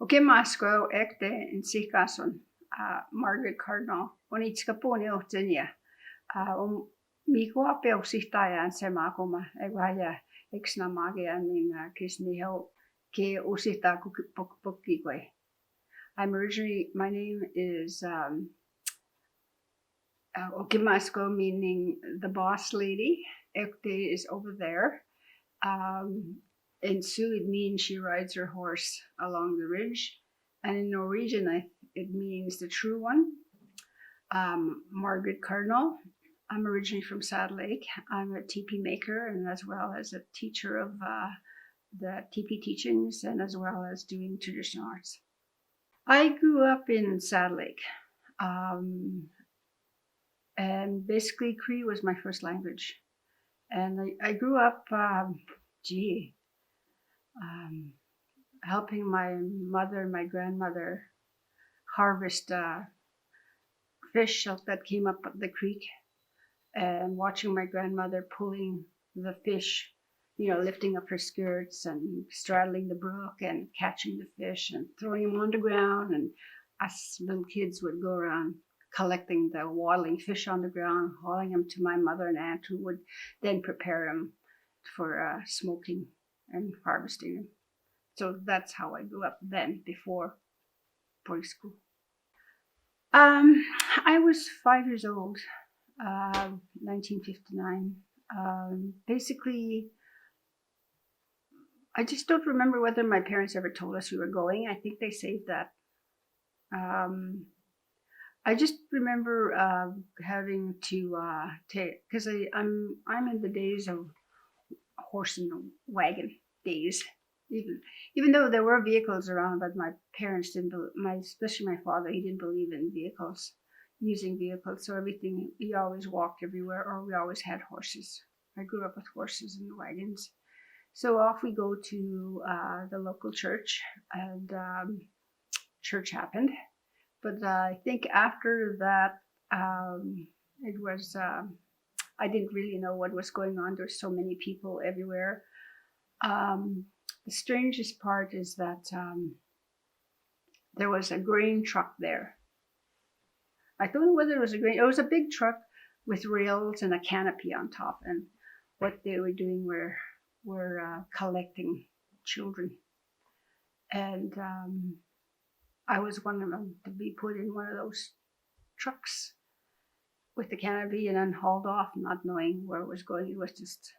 Okemasko ekte in sikason Margaret Cardinal onitskapuni ohtenia miko apeu sihtajan semakuma egwaya exnamagia min kisniho ke usita pokikwe. I'm originally, my name is Okemasko, meaning the boss lady. Ekti is over there. In Sioux, it means she rides her horse along the ridge. And in Norwegian, it means the true one. Margaret Cardinal. I'm originally from Saddle Lake. I'm a TP maker and as well as a teacher of the TP teachings and as well as doing traditional arts. I grew up in Saddle Lake. And basically Cree was my first language. And I grew up, helping my mother and my grandmother harvest fish that came up the creek and watching my grandmother pulling the fish, lifting up her skirts and straddling the brook and catching the fish and throwing them on the ground. And us little kids would go around collecting the waddling fish on the ground, hauling them to my mother and aunt who would then prepare them for smoking and harvesting them. So that's how I grew up then, before boys' school. I was 5 years old, 1959. Basically, I just don't remember whether my parents ever told us we were going. I think they saved that. I just remember having to take, because I'm in the days of horse and wagon days. Even though there were vehicles around, but my parents didn't. Especially my father, he didn't believe in using vehicles. So everything, we always walked everywhere, or we always had horses. I grew up with horses and wagons. So off we go to the local church, and church happened. But I think after that, it was, I didn't really know what was going on. There's so many people everywhere. The strangest part is that there was a grain truck there. I don't know whether it was it was a big truck with rails and a canopy on top. And what they were doing were collecting children. And I was one of them to be put in one of those trucks with the canopy and then hauled off, not knowing where it was going. It was just,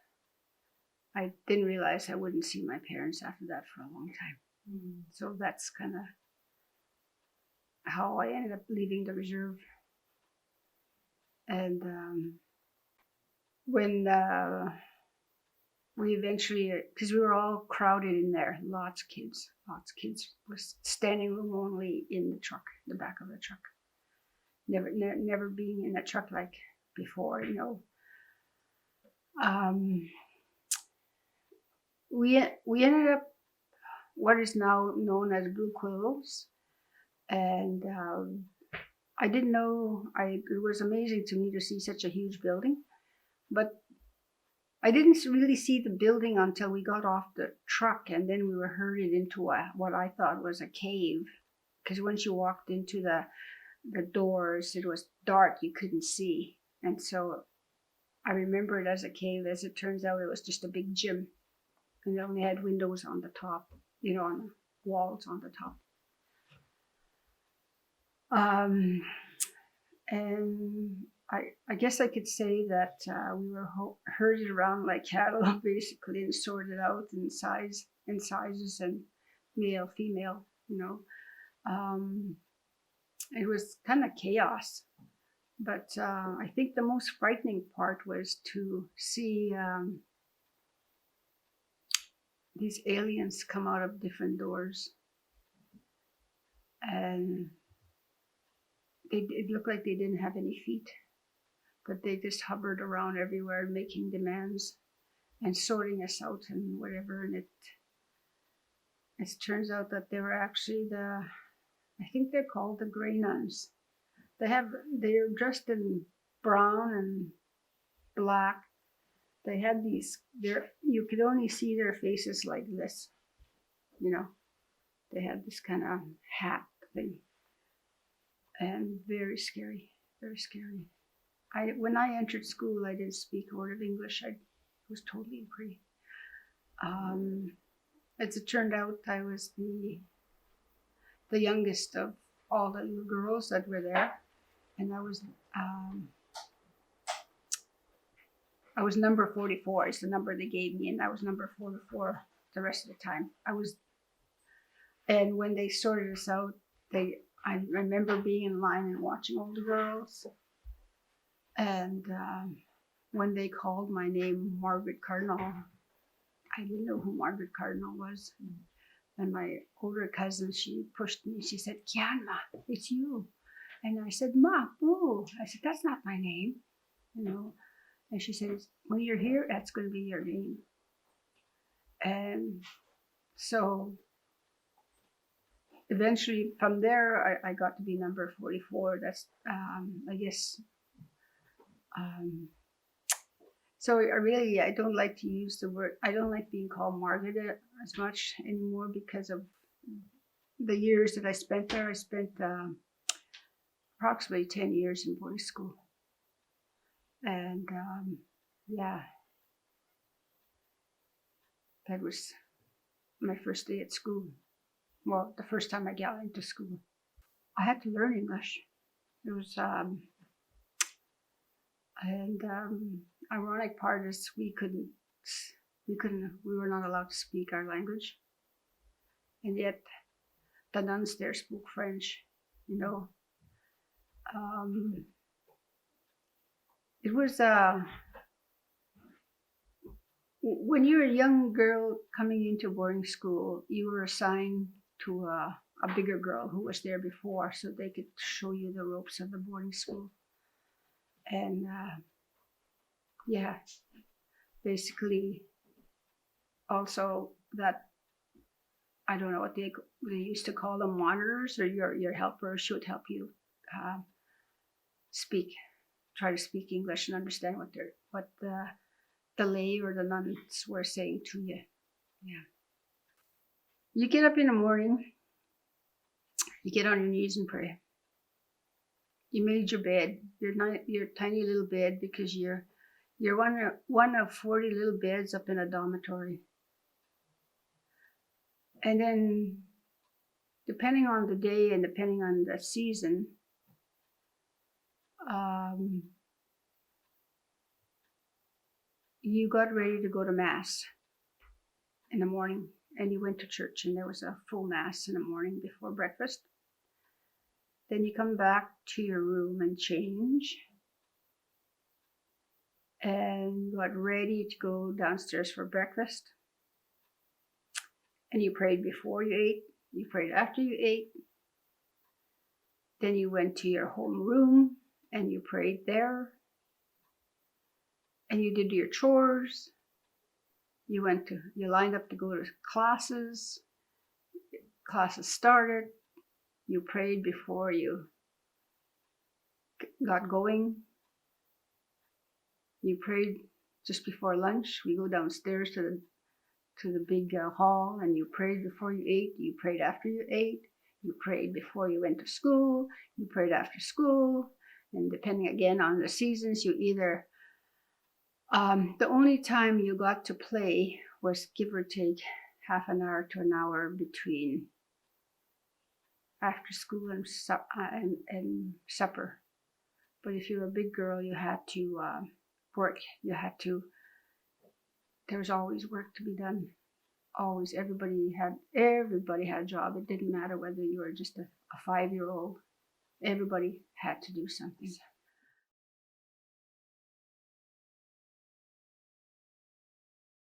I didn't realize I wouldn't see my parents after that for a long time. So that's kind of how I ended up leaving the reserve. And when we eventually, because we were all crowded in there, lots of kids was standing room only in the truck, the back of the truck. Never being in a truck like before, We ended up what is now known as Blue Quills, and I didn't know. It was amazing to me to see such a huge building, but I didn't really see the building until we got off the truck, and then we were herded into what I thought was a cave, because once you walked into the doors, it was dark, you couldn't see, and so I remember it as a cave. As it turns out, it was just a big gym, and it only had windows on the top, on the walls on the top. And I guess I could say that we were herded around like cattle, basically, and sorted out in sizes and male, female. It was kind of chaos, but I think the most frightening part was to see these aliens come out of different doors, and it looked like they didn't have any feet, but they just hovered around everywhere making demands and sorting us out and whatever. And it turns out that they were actually I think they're called the Grey Nuns. They're dressed in brown and black. They had you could only see their faces like this, They had this kind of hat thing, and very scary, very scary. When I entered school, I didn't speak a word of English. I was totally free. As it turned out, I was the youngest of all the little girls that were there, and I was number 44. Is the number they gave me, and I was number 44 the rest of the time. And when they sorted us out, I remember being in line and watching all the girls. And when they called my name, Margaret Cardinal, I didn't know who Margaret Cardinal was. And my older cousin, she pushed me. She said, "Kianma, it's you." And I said, "Ma, boo." I said, "That's not my name, you know." And she said, "When you're here, that's going to be your name." And so eventually from there, I got to be number 44. That's, I guess, so I don't like to use the word, I don't like being called Margaret as much anymore because of the years that I spent there. I spent approximately 10 years in boarding school. And yeah, that was my first day at school. Well, the first time I got into school. I had to learn English. It was, ironic part is we were not allowed to speak our language. And yet the nuns there spoke French, you know. It was, when you're a young girl coming into boarding school, you were assigned to a bigger girl who was there before, so they could show you the ropes of the boarding school. And yeah, basically also that, I don't know what they used to call them, monitors, or your helpers should help you try to speak English and understand what the lay or the nuns were saying to you. Yeah. You get up in the morning, you get on your knees and pray. You made your bed, your tiny little bed, because you're one of 40 little beds up in a dormitory. And then, depending on the day and depending on the season, you got ready to go to Mass in the morning, and you went to church, and there was a full Mass in the morning before breakfast. Then you come back to your room and change, and got ready to go downstairs for breakfast. And you prayed before you ate, you prayed after you ate. Then you went to your home room and you prayed there. And you did your chores. You lined up to go to classes. Classes started. You prayed before you got going. You prayed just before lunch. We go downstairs to the big hall, and you prayed before you ate. You prayed after you ate. You prayed before you went to school. You prayed after school. And depending again on the seasons, you either the only time you got to play was give or take half an hour to an hour between after school and supper. But if you were a big girl, you had to work. There was always work to be done. Always, everybody had a job. It didn't matter whether you were just a 5-year-old. Everybody had to do something.